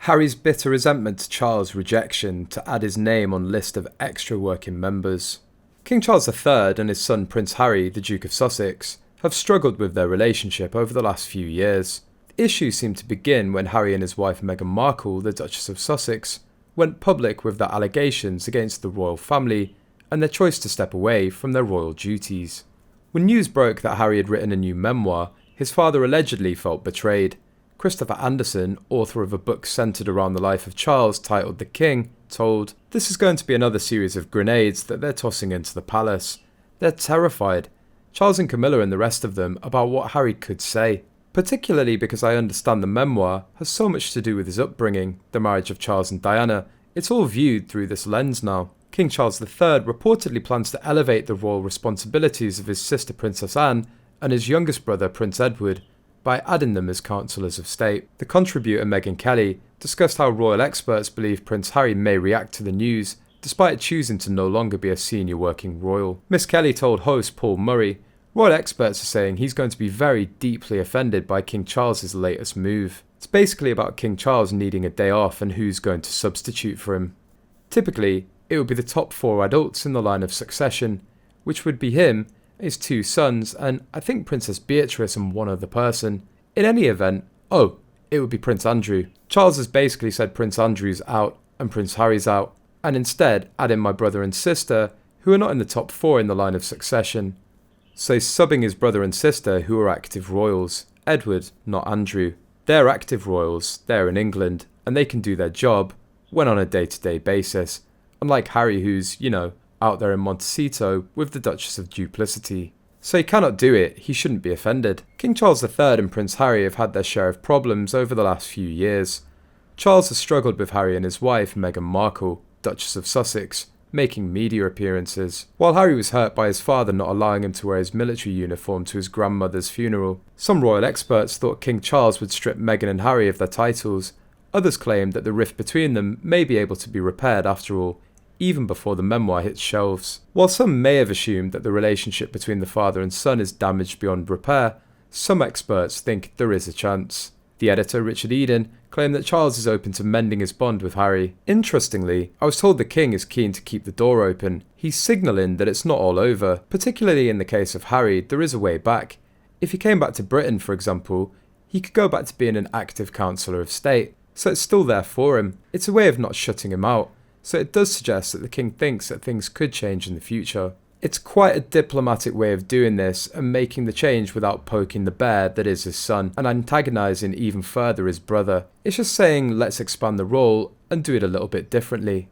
Harry's bitter resentment to Charles' rejection to add his name on list of extra working members. King Charles III and his son Prince Harry, the Duke of Sussex, have struggled with their relationship over the last few years. The issue seemed to begin when Harry and his wife Meghan Markle, the Duchess of Sussex, went public with their allegations against the royal family and their choice to step away from their royal duties. When news broke that Harry had written a new memoir, his father allegedly felt betrayed. Christopher Anderson, author of a book centred around the life of Charles titled The King, told, "This is going to be another series of grenades that they're tossing into the palace. They're terrified, Charles and Camilla and the rest of them, about what Harry could say. Particularly because I understand the memoir has so much to do with his upbringing, the marriage of Charles and Diana. It's all viewed through this lens now." King Charles III reportedly plans to elevate the royal responsibilities of his sister Princess Anne and his youngest brother Prince Edward by adding them as councillors of state. The contributor Meghan Kelly discussed how royal experts believe Prince Harry may react to the news, despite choosing to no longer be a senior working royal. Miss Kelly told host Paul Murray, "Royal experts are saying he's going to be very deeply offended by King Charles's latest move. It's basically about King Charles needing a day off and who's going to substitute for him. Typically, it would be the top 4 adults in the line of succession, which would be him, his 2 sons, and I think Princess Beatrice and one other person. In any event, it would be Prince Andrew. Charles has basically said Prince Andrew's out and Prince Harry's out, and instead add in my brother and sister, who are not in the top 4 in the line of succession. So he's subbing his brother and sister, who are active royals. Edward, not Andrew. They're active royals, they're in England, and they can do their job when on a day-to-day basis. Unlike Harry, who's, out there in Montecito with the Duchess of Duplicity. So he cannot do it, he shouldn't be offended. King Charles III and Prince Harry have had their share of problems over the last few years. Charles has struggled with Harry and his wife, Meghan Markle, Duchess of Sussex, making media appearances, while Harry was hurt by his father not allowing him to wear his military uniform to his grandmother's funeral. Some royal experts thought King Charles would strip Meghan and Harry of their titles. Others claimed that the rift between them may be able to be repaired after all, even before the memoir hits shelves. While some may have assumed that the relationship between the father and son is damaged beyond repair, some experts think there is a chance. The editor, Richard Eden, claimed that Charles is open to mending his bond with Harry. Interestingly, I was told the king is keen to keep the door open. He's signalling that it's not all over. Particularly in the case of Harry, there is a way back. If he came back to Britain, for example, he could go back to being an active councillor of state, so it's still there for him. It's a way of not shutting him out. So it does suggest that the king thinks that things could change in the future. It's quite a diplomatic way of doing this and making the change without poking the bear that is his son and antagonising even further his brother. It's just saying let's expand the role and do it a little bit differently.